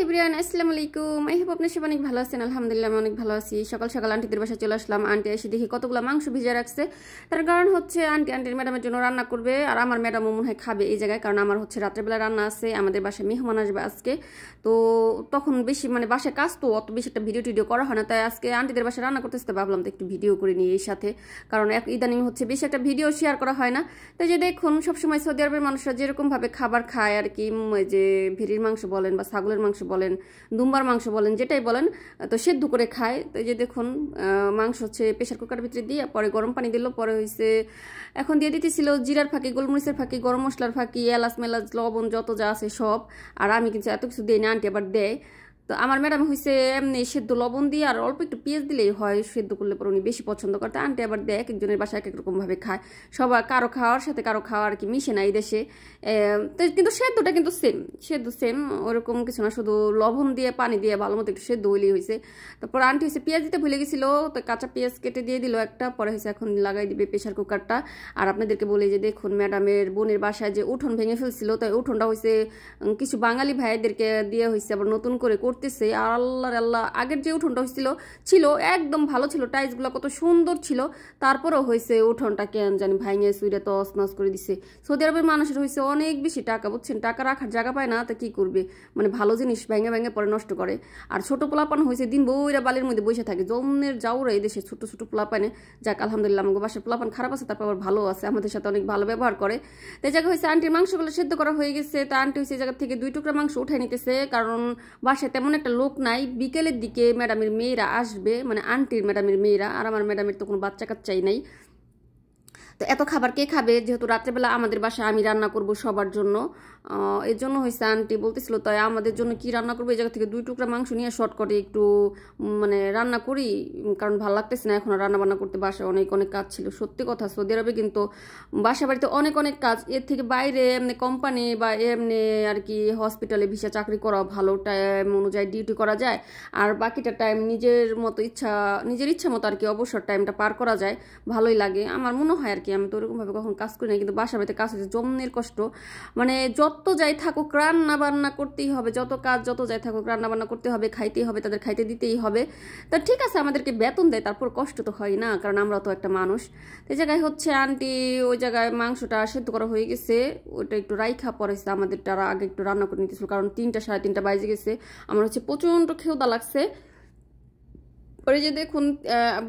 Everyone, আসসালামু আলাইকুম। I hope আপনারা সবাই অনেক ভালো আছেন। আলহামদুলিল্লাহ আমি অনেক ভালো আছি। সকাল সকাল আন্টিদের বাসায় চলে আসলাম। আন্টি এসে দেখি কতগুলো মাংস ভিজে রাখছে। তার কারণ হচ্ছে আন্টির ম্যাডামের জন্য রান্না করবে, আর আমার ম্যাডামও মনে হয় খাবে এই জায়গায়, কারণ আমার হচ্ছে রাত্রেবেলা রান্না আছে, আমাদের বাসায় মেহমান আসবে আজকে। তো তখন বেশি বাসায় কাজ, তো অত বেশি একটা ভিডিও টিডিও করা হয় না, তাই আজকে আন্টিদের বাসায় রান্না করতেছে। ভাবলাম তো একটু ভিডিও করে নিই এই সাথে, কারণ ইদানিং হচ্ছে বেশি একটা ভিডিও শেয়ার করা হয় না। তাই যে দেখুন, সবসময় সৌদি আরবের মানুষরা যেরকমভাবে খাবার খায় আর কি, যে ভেড়ির মাংস বলেন বা ছাগলের মাংস বলেন, দুম্বার মাংস বলেন, যেটাই বলেন, তো সেদ্ধ করে খায়। তো এই যে দেখুন, মাংস হচ্ছে প্রেশার কুকারের ভিতরে দিয়ে পরে গরম পানি দিল, পরে হয়েছে এখন দিয়ে দিতেছিল জিরার ফাঁকি, গোলমরিচের ফাঁকি, গরম মশলার ফাঁকি, এলাচ মেলাচ লবণ যত যা আছে সব। আর আমি কিন্তু এত কিছু দিই না, আন্টি আবার দেয়। তো আমার ম্যাডাম হয়েছে এমনি সেদ্ধ লবণ দিয়ে আর অল্প একটু পেঁয়াজ দিলেই হয়, সেদ্ধ করলে পরে উনি বেশি পছন্দ করতে। আন্টি আবার দেয়, এক একজনের বাসায় এক এক রকমভাবে খায়, সবার কারো খাওয়ার সাথে কারো খাওয়া আর কি মিশে না এই দেশে। তো কিন্তু সেদ্ধটা কিন্তু সেদ্ধ সেম, ওরকম কিছু না, শুধু লবণ দিয়ে পানি দিয়ে ভালো মতো একটু সেদ্ধ হইলেই হয়েছে। তারপর আন্টি হয়েছে পেঁয়াজ দিতে ভুলে গেছিল, তো কাঁচা পেঁয়াজ কেটে দিয়ে দিল একটা, পরে হয়েছে এখন লাগাই দিবে প্রেশার কুকারটা। আর আপনাদেরকে বলি যে দেখুন, ম্যাডামের বোনের বাসায় যে উঠোন ভেঙে ফেলছিল, তাই উঠোনটা হয়েছে কিছু বাঙালি ভাইদেরকে দিয়ে হয়েছে আবার নতুন করে করতেছে। আর আল্লাহ আল্লাহ, আগের যে উঠোনটা ছিল একদম ভালো ছিল, টাইলসগুলো কত সুন্দর ছিল, তারপরেও হয়েছে উঠোনটা কেন জানি ভাঙে সুইরে তস নস করে দিছে। সৌদি আরবের মানুষের হয়েছে অনেক বেশি টাকা, বুঝছেন, টাকা রাখার জায়গা পায় না, তা কি করবে, ভালো জিনিস ভেঙে ভেঙে পরে নষ্ট করে। আর ছোট পোলাপান হয়েছে দিন বইরা বালির মধ্যে বসে থাকে, জন্মের যাওরা এই দেশে ছোট ছোট পোলাপানে। যাক আলহামদুলিল্লাহ, আমাকে বাসার পোলাপান খারাপ আছে, তারপর আবার ভালো আছে, আমাদের সাথে অনেক ভালো ব্যবহার করে। তো এই জায়গায় হয়েছে আন্টির মাংসগুলো সেদ্ধ করা হয়ে গেছে। তা আন্টি হয়েছে এই জায়গা থেকে 2 টুকরা মাংস উঠাই নিতেছে, কারণ বাসায় তেমন একটা লোক নাই। বিকেলের দিকে ম্যাডামের মেয়েরা আসবে, আন্টির ম্যাডামের মেয়েরা, আর আমার ম্যাডামের তো কোনো বাচ্চা কাচ্চাই নাই। তো এত খাবার কে খাবে, যেহেতু রাত্রেবেলা আমাদের বাসায় আমি রান্না করব সবার জন্য, এর জন্য হয়েছে আন্টি বলতেছিল তাই আমাদের জন্য কি রান্না করবো, এই জায়গা থেকে 2 টুকরা মাংস নিয়ে শর্ট করে একটু রান্না করি, কারণ ভালো লাগতেছে না এখন রান্না বান্না করতে। বাসায় অনেক অনেক কাজ ছিল, সত্যি কথা। সৌদি আরবে কিন্তু বাসা বাড়িতে অনেক অনেক কাজ, এর থেকে বাইরে এমনি কোম্পানি বা এমনি আর কি হসপিটালে ভিসা চাকরি করা ভালো, টাইম অনুযায়ী ডিউটি করা যায়, আর বাকিটা টাইম নিজের ইচ্ছা মতো আর কি অবসর টাইমটা পার করা যায়, ভালোই লাগে আমার মনে হয় আর কি। আমি তো ওরকমভাবে কখন কাজ করি না, কিন্তু বাসা বাড়িতে কাজ হচ্ছে জমনের কষ্ট, যত যাই থাকুক রান্না বান্না করতেই হবে, যত কাজ যত যাই থাকুক রান্না বান্না করতে হবে, খাইতেই হবে, তাদের খাইতে দিতেই হবে। তা ঠিক আছে, আমাদেরকে বেতন দেয়, তারপর কষ্ট তো হয় না, কারণ আমরা তো একটা মানুষ। এই জায়গায় হচ্ছে আন্টি ওই জায়গায় মাংসটা সেদ্ধ করা হয়ে গেছে, ওইটা একটু রাইখা পড়েছে, আমাদেরটা আগে একটু রান্না করে নিতেছিল, কারণ 3টা সাড়ে 3টা বাজে গেছে। আমার হচ্ছে প্রচণ্ড ক্ষুধা লাগছে। পরে যে দেখুন,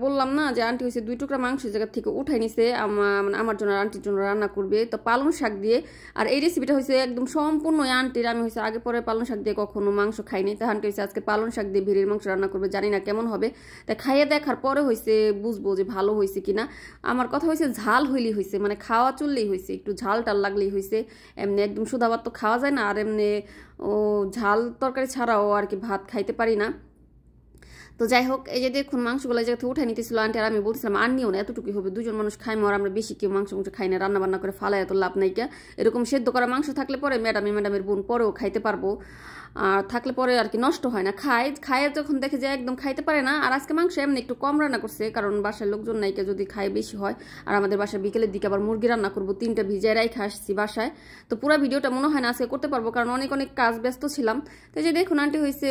বললাম না যে আন্টি হয়েছে 2 টুকরা মাংস জায়গা থেকে উঠাই নিছে, আমার জন্য আন্টির জন্য রান্না করবে, তো পালং শাক দিয়ে। আর এই রেসিপিটা হয়েছে একদম সম্পূর্ণ আন্টির, আমি হয়েছে আগে পরে পালং শাক দিয়ে কখনো মাংস খাইনি, তো আন্টি হয়েছে আজকে পালং শাক দিয়ে ভেড়ির মাংস রান্না করবে, জানি না কেমন হবে, তা খাইয়ে দেখার পরে হয়েছে বুঝবো যে ভালো হয়েছে কিনা। আমার কথা হয়েছে ঝাল হইলেই হয়েছে, খাওয়া চললেই হয়েছে, একটু ঝাল টাল লাগলেই হয়েছে। এমনি একদম সুধা ভাত তো খাওয়া যায় না, আর এমনি ঝাল তরকারি ছাড়াও আর কি ভাত খাইতে পারি না। তো যাই হোক, এই যে দেখুন মাংসগুলো জায়গা থেকে উঠে নিতেছিল আন্টি, আর আমি বলছিলাম আর নিও না, এতটুকুই হবে, 2জন মানুষ খাইমো, আর আমরা বেশি কেউ মাংস খাই না, রান্না বান্না করে ফালাই এত লাভ নাই কে। এরকম সেদ্ধ করা মাংস থাকলে পরে ম্যাডামের বোন পরেও খাইতে পারবো, আর থাকলে পরে আর কি নষ্ট হয় না, খায় যখন দেখে যে একদম খাইতে পারে না। আর আজকে মাংস এমনি একটু কম রান্না করছে, কারণ বাসার লোকজন নাইকে, যদি খায় বেশি হয়। আর আমাদের বাসায় বিকেলের দিকে আবার মুরগি রান্না করবো, 3টা ভিজায় রাইখা আসছি বাসায়, তো পুরো ভিডিওটা মনে হয় না আজকে করতে পারবো, কারণ অনেক অনেক কাজ ব্যস্ত ছিলাম। তো যে দেখুন আন্টি হয়েছে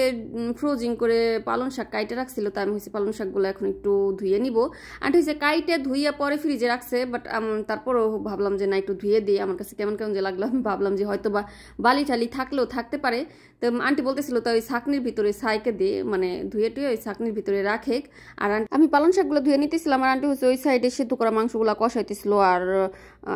ফ্রোজিং করে পালং শাক কাইটে রাখছিল, তাই আমি হয়েছে পালং শাকগুলো এখন একটু ধুয়ে নিব। আন্টি হয়েছে কাইটে ধুইয়া পরে ফ্রিজে রাখছে, বাট তারপরও ভাবলাম যে না একটু ধুয়ে দিই, আমার কাছে কেমন কেমন যে লাগলো, আমি ভাবলাম যে হয়তো বা বালি টালি থাকলেও থাকতে পারে। তো আন্টি বলতেছিল তো ওই ছাকনির ভিতরে ছাইকে দিয়ে ধুয়ে টুয়ে ওই ছাকনির ভিতরে রাখে। আর আমি পালং শাকগুলো ধুয়ে নিতেছিলাম, আর আন্টি হচ্ছে ওই সাইডে সেদ্ধ করা মাংসগুলো কষাইতেছিল। আর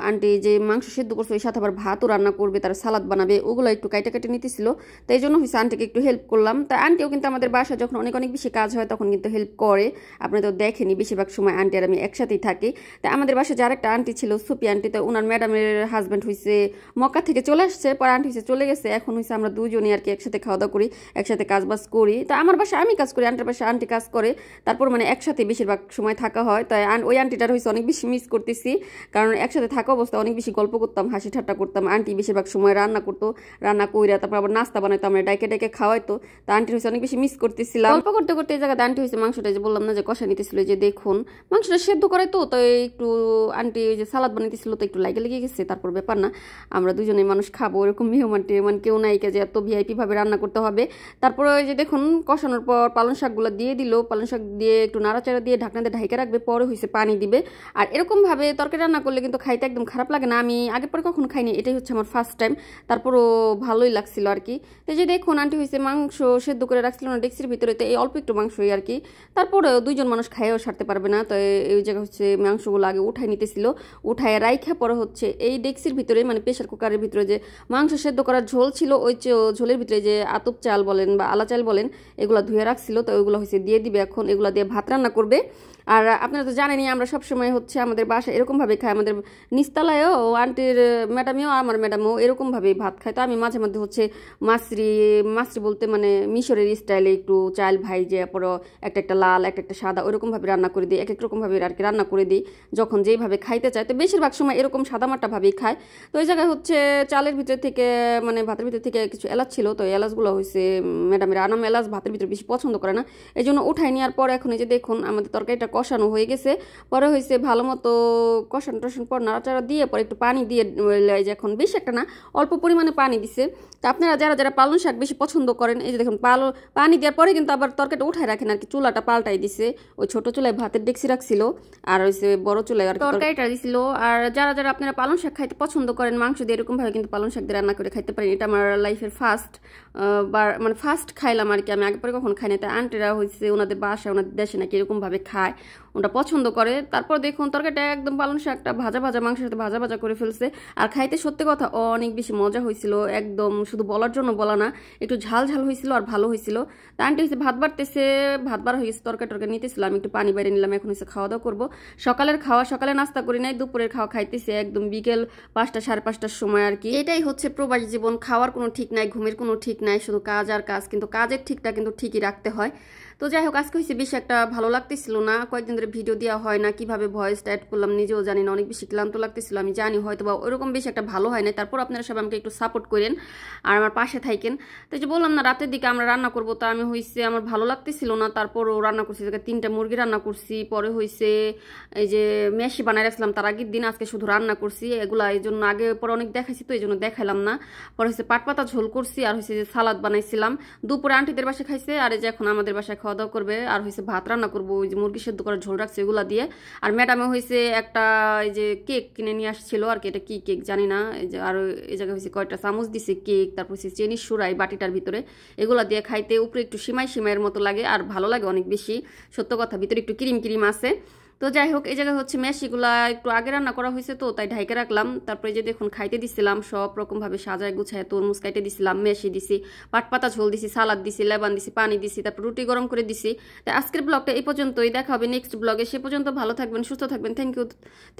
আন্টি যে মাংস সেদ্ধ করছে ওই সাথে আবার ভাতও রান্না করবে, তার সালাদ বানাবে, ওগুলো একটু কাইটে কাটে নিতেছিল, তাই জন্য হচ্ছে আন্টিকে একটু হেল্প করলাম। তা আন্টিও কিন্তু আমাদের বাসায় যখন অনেক অনেক বেশি কাজ হয় তখন কিন্তু হেল্প করে, আপনি তো দেখেনি, বেশিরভাগ সময় আন্টি আর আমি একসাথেই থাকি। তা আমাদের বাসায় যার একটা আন্টি ছিল সুপি আন্টি, তো ওনার ম্যাডামের হাজব্যান্ড হয়েছে মক্কা থেকে চলে আসছে, পরে আন্টি হয়েছে চলে গেছে, এখন হয়েছে আমরা 2জনই আর কি একসাথে খাওয়া দাওয়া করি, একসাথে কাজ বাজ করি। তা আমার বাসায় আমি কাজ করি, আন্টির বাসায় আন্টি কাজ করে, তারপর একসাথে বেশিরভাগ সময় থাকা হয়। তাই ওই আন্টিটার হয়েছে অনেক বেশি মিস করতেছি, কারণ একসাথে থাকা অবস্থা অনেক বেশি গল্প করতাম, হাসি ঠাট্টা করতাম। আন্টি বেশিরভাগ সময় রান্না করতো, রান্না কইরা তারপর আবার নাস্তা বানাইতো, আমরা ডাইকে ডাইকে খাওয়াইতো। তা আন্টির হয়েছে অনেক বেশি মিস করতেছিলাম। গল্প করতে করতে এই জায়গাতে আন্টি হয়েছে মাংসটা যে বললাম না যে কষা নিতেছিল, যে দেখুন মাংসটা সেদ্ধ করে তো একটু আন্টি ওই যে সালাদ বানাইতেছিল তো একটু লেগে গেছে, তারপর ব্যাপার না, আমরা দুজনেই মানুষ খাবো, এরকম মেহমান টেহমান কেউ নাই যে এত ভিআইপি ভাবে রান্না করতে হবে। তারপরে ওই যে দেখুন কষানোর পর পালং শাকগুলো দিয়ে দিল, পালং শাক দিয়ে একটু নাড়াচাড়া দিয়ে ঢাকনা দিয়ে ঢাইকে রাখবে, পরে হয়েছে পানি দিবে। আর এরকমভাবে তরকারি রান্না করলে কিন্তু খাইতে একদম খারাপ লাগে না, আমি আগে পরে কখনো খাইনি, এটাই হচ্ছে আমার ফার্স্ট টাইম, তারপরও ভালোই লাগছিল আর কি। তো যে দেখুন আন্টি হয়েছে মাংস সেদ্ধ করে রাখছিল না ডেক্সির ভিতরে, তো এই অল্প একটু মাংসই আর কি, তারপরে দুইজন মানুষ খাইয়েও সারতে পারবে না, তো এই জায়গা হচ্ছে মাংসগুলো আগে উঠাই নিতেছিল, উঠায় রাইখা পরে হচ্ছে এই ডেক্সির ভিতরে মানে প্রেশার কুকারের ভিতরে যে মাংস সেদ্ধ করার ঝোল ছিল, ওই ঝোলের ভিতরে যে আতপ চাল বলেন বা আলা চাল বলেন এগুলো ধুয়ে রাখছিল, তো ওইগুলো হচ্ছে দিয়ে দিবে এখন, এগুলো দিয়ে ভাত রান্না করবে। আর আপনারা তো জানেনই আমরা সবসময় হচ্ছে আমাদের বাসায় এরকমভাবে খাই, আমাদের নিস্তালায়ও আন্টির ম্যাডামেও আমার ম্যাডামও এরকমভাবেই ভাত খায়। তো আমি মাঝে মধ্যে হচ্ছে মাছরি বলতে মানে মিশরের স্টাইলে একটু চাল ভাইজে পরে একটা লাল একটা সাদা ওইরকমভাবে রান্না করে দিই, এক এক রকমভাবে আর কি রান্না করে দিই যখন যেইভাবে খাইতে চায়। তো বেশিরভাগ সময় এরকম সাদামাটাভাবেই খায়। তো ওই জায়গায় হচ্ছে চালের ভিতর থেকে মানে ভাতের ভিতর থেকে কিছু এলাচ ছিল, তো এলাচগুলো হয়েছে ম্যাডামের আনাম এলাচ ভাতের ভিতরে বেশি পছন্দ করে না, এই জন্য উঠাই নেওয়ার পর এখন এই যে দেখুন আমাদের তরকারিটা কষানো হয়ে গেছে, পরে হয়েছে ভালো মতো কষানো টষানোর পর নাড়াচাড়া দিয়ে পরে একটু পানি দিয়ে এখন বেশি একটা না অল্প পরিমাণে পানি দিছে। তা আপনারা যারা যারা পালং শাক বেশি পছন্দ করেন এই যে দেখুন পানি দেওয়ার পরে কিন্তু আবার তরকারিটা উঠায় রাখেন আর কি, চুলাটা পাল্টাই দিছে, ওই ছোট চুলায় ভাতের ডেক্সি রাখছিল আর হইছে বড় চুলায় আর তরকারিটা দিছিল। আর যারা যারা আপনারা পালং শাক খাইতে পছন্দ করেন মাংস দিয়ে এরকম ভাবে কিন্তু পালং শাক দিয়ে রান্না করে খাইতে পারেন, এটা আমার লাইফের মানে ফার্স্ট খাইলাম আর কি, আমি আগে পরে কখন খাই না। তাই আন্টিরা হয়েছে ওনাদের বাসায় ওনাদের দেশে নাকি এরকম ভাবে খায়, ওটা পছন্দ করে। তারপর দেখুন তরকারিটা একদম পালং শাকটা ভাজা ভাজা মাংসের সাথে ভাজা ভাজা করে ফেলছে, আর খাইতে সত্যি কথা অনেক বেশি মজা হয়েছিল, একদম শুধু বলার জন্য বলা না, একটু ঝাল ঝাল হয়েছিল আর ভালো হয়েছিল। তা আন্টি হচ্ছে ভাত বাড়তেছে, ভাত বার হয়ে গেছে, তরকারি নিতেছিল, আমি একটু পানি বাইরে নিলাম, এখন হচ্ছে খাওয়া দাওয়া করবো। সকালের খাওয়া সকালে নাস্তা করি নাই, দুপুরের খাওয়া খাইতেছে একদম বিকেল 5টা 5:30টার সময় আর কি। এটাই হচ্ছে প্রবাসী জীবন, খাওয়ার কোনো ঠিক নাই, ঘুমের কোনো ঠিক নাই, শুধু কাজ আর কাজ, কিন্তু কাজের ঠিকটা কিন্তু ঠিকই রাখতে হয়। তো যাই হোক আজকে হয়েছে বেশি একটা ভালো লাগতেছিল না, কয়েকদিন ধরে ভিডিও দেওয়া হয় না, কিভাবে ভয়েস টাইট করলাম নিজেও জানি না, অনেক বেশি ক্লান্ত লাগতেছিল আমি জানি, হয়তো বা ওইরকম বেশি একটা ভালো হয় না। তারপর আপনারা সবাই আমাকে একটু সাপোর্ট করেন আর আমার পাশে থাকেন। তো যে বললাম না রাতের দিকে আমরা রান্না করবো, তা আমি হয়েছে আমার ভালো লাগতেছিল না, তারপরও রান্না করছি, 3টা মুরগি রান্না করছি, পরে হয়েছে এই যে মেশি বানাই রাখছিলাম তার আগের দিন, আজকে শুধু রান্না করছি এগুলা, এই জন্য আগে পরে অনেক দেখাইছি তো এই জন্য দেখাইলাম না। পরে হচ্ছে পাট পাতা ঝোল করছি আর হয়েছে যে সালাদ বানাইছিলাম, দুপুরে আন্টিদের বাসায় খাইছে আর এই যে এখন আমাদের বাসায় খাওয়া দাওয়া করবে। আর হয়েছে ভাত রান্না করবো, ওই যে মুরগি সেদ্ধ করার ঝোল রাখছে এগুলা দিয়ে। আর ম্যাডামে হয়েছে একটা এই যে কেক কিনে নিয়ে আসছিল আর কি, এটা কি কেক জানি না, এই যে আর এই জায়গায় হয়েছে কয়েকটা চামচ দিছে কেক, তারপর হচ্ছে চেনি সুরাই বাটিটার ভিতরে, এগুলা দিয়ে খাইতে উপরে একটু সিমাইয়ের মতো লাগে আর ভালো লাগে অনেক বেশি, সত্য কথা, ভিতরে একটু ক্রিম আছে। তো যাই হোক এই জায়গায় হচ্ছে মেশিগুলা একটু আগে রান্না করা হয়েছে তো তাই ঢাইকে রাখলাম। তারপরে যে দেখুন খাইতে দিছিলাম সব রকমভাবে সাজায় গুছায়, তরমুজ কাইটে দিছিলাম, মেশি দিছি, পাট পাতা ঝোল দিছি, সালাদ দিছি, লেবান দিছি, পানি দিছি, তারপর রুটি গরম করে দিছি। তাই আজকের ব্লগটা এই পর্যন্তই, দেখা হবে নেক্সট ব্লগে, সে পর্যন্ত ভালো থাকবেন, সুস্থ থাকবেন।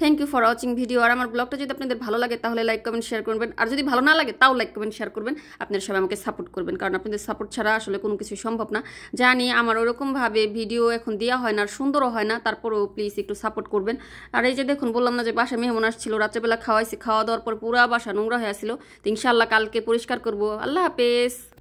Thank you for watching video. আর আমার ব্লগটা যদি আপনাদের ভালো লাগে তাহলে লাইক কমেন্ট শেয়ার করবেন, আর যদি ভালো না লাগে তাও লাইক কমেন্ট শেয়ার করবেন, আপনারা সবাই আমাকে সাপোর্ট করবেন, কারণ আপনাদের সাপোর্ট ছাড়া আসলে কোনো কিছু সম্ভব না। জানি আমার ওরকমভাবে ভিডিও এখন দেওয়া হয় না আর সুন্দরও হয় না, তারপরেও প্লিজ একটু সাপোর্ট করবেন। আর এই যে দেখুন বললাম না যে বাসা মেহমান আসছিল, রাত্রেবেলা খাওয়াইছি, খাওয়া দাওয়ার পর পুরা বাসা নোংরা হয়ে আসছিল, তো ইনশাআল্লাহ কালকে পরিষ্কার করবো। আল্লাহ হাফেজ।